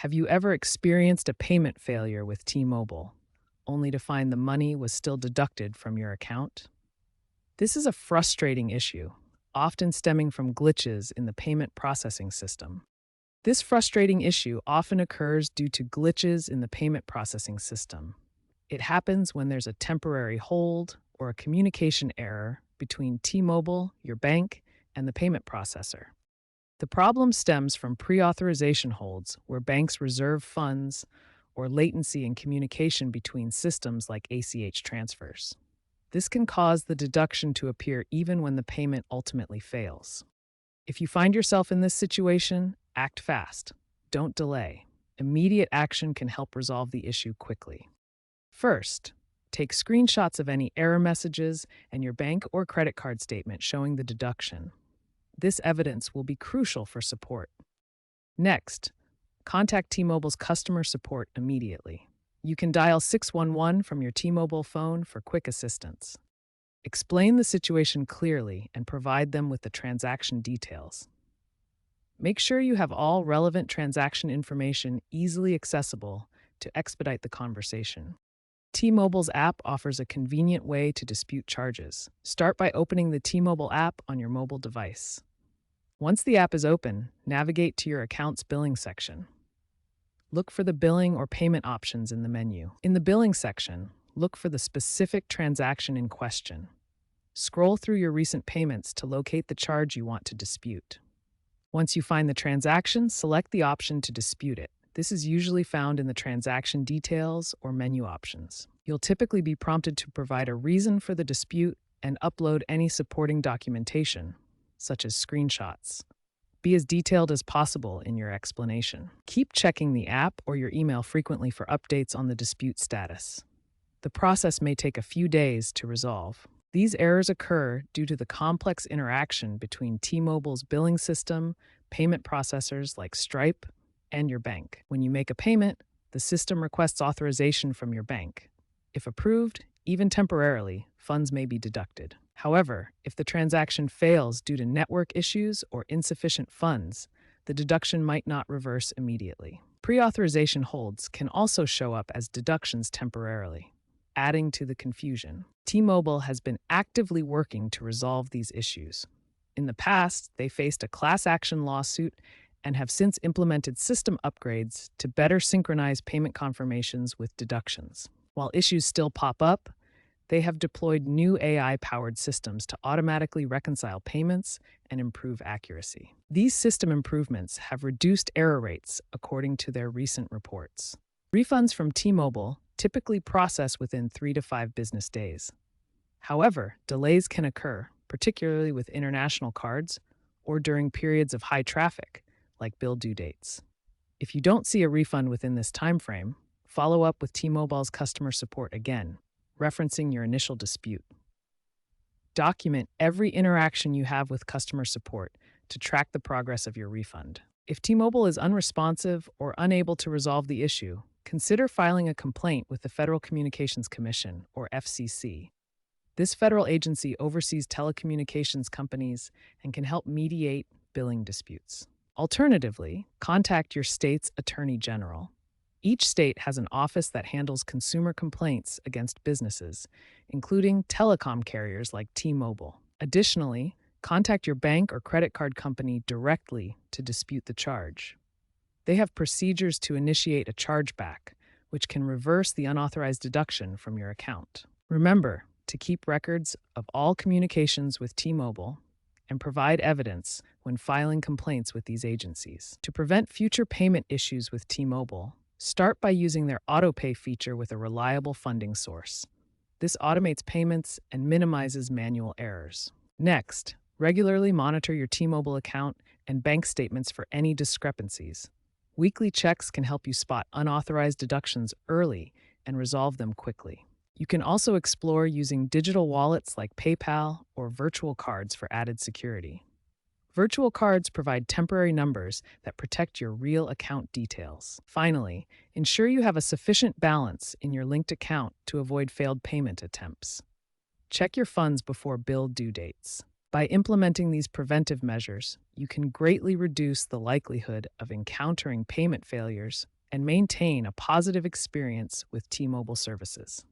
Have you ever experienced a payment failure with T-Mobile, only to find the money was still deducted from your account? This is a frustrating issue, often stemming from glitches in the payment processing system. This frustrating issue often occurs due to glitches in the payment processing system. It happens when there's a temporary hold or a communication error between T-Mobile, your bank, and the payment processor. The problem stems from pre-authorization holds where banks reserve funds or latency in communication between systems like ACH transfers. This can cause the deduction to appear even when the payment ultimately fails. If you find yourself in this situation, act fast. Don't delay. Immediate action can help resolve the issue quickly. First, take screenshots of any error messages and your bank or credit card statement showing the deduction. This evidence will be crucial for support. Next, contact T-Mobile's customer support immediately. You can dial 611 from your T-Mobile phone for quick assistance. Explain the situation clearly and provide them with the transaction details. Make sure you have all relevant transaction information easily accessible to expedite the conversation. T-Mobile's app offers a convenient way to dispute charges. Start by opening the T-Mobile app on your mobile device. Once the app is open, navigate to your account's billing section. Look for the billing or payment options in the menu. In the billing section, look for the specific transaction in question. Scroll through your recent payments to locate the charge you want to dispute. Once you find the transaction, select the option to dispute it. This is usually found in the transaction details or menu options. You'll typically be prompted to provide a reason for the dispute and upload any supporting documentation, such as screenshots. Be as detailed as possible in your explanation. Keep checking the app or your email frequently for updates on the dispute status. The process may take a few days to resolve. These errors occur due to the complex interaction between T-Mobile's billing system, payment processors like Stripe, and your bank. When you make a payment, the system requests authorization from your bank. If approved, even temporarily, funds may be deducted. However, if the transaction fails due to network issues or insufficient funds, the deduction might not reverse immediately. Pre-authorization holds can also show up as deductions temporarily, adding to the confusion. T-Mobile has been actively working to resolve these issues. In the past, they faced a class action lawsuit and have since implemented system upgrades to better synchronize payment confirmations with deductions. While issues still pop up, they have deployed new AI-powered systems to automatically reconcile payments and improve accuracy. These system improvements have reduced error rates, according to their recent reports. Refunds from T-Mobile typically process within 3 to 5 business days. However, delays can occur, particularly with international cards or during periods of high traffic, like bill due dates. If you don't see a refund within this time frame, follow up with T-Mobile's customer support again, referencing your initial dispute. Document every interaction you have with customer support to track the progress of your refund. If T-Mobile is unresponsive or unable to resolve the issue, consider filing a complaint with the Federal Communications Commission, or FCC. This federal agency oversees telecommunications companies and can help mediate billing disputes. Alternatively, contact your state's attorney general. Each state has an office that handles consumer complaints against businesses, including telecom carriers like T-Mobile. Additionally, contact your bank or credit card company directly to dispute the charge. They have procedures to initiate a chargeback, which can reverse the unauthorized deduction from your account. Remember to keep records of all communications with T-Mobile and provide evidence when filing complaints with these agencies. To prevent future payment issues with T-Mobile, start by using their autopay feature with a reliable funding source. This automates payments and minimizes manual errors. Next, regularly monitor your T-Mobile account and bank statements for any discrepancies. Weekly checks can help you spot unauthorized deductions early and resolve them quickly. You can also explore using digital wallets like PayPal or virtual cards for added security. Virtual cards provide temporary numbers that protect your real account details. Finally, ensure you have a sufficient balance in your linked account to avoid failed payment attempts. Check your funds before bill due dates. By implementing these preventive measures, you can greatly reduce the likelihood of encountering payment failures and maintain a positive experience with T Mobile services.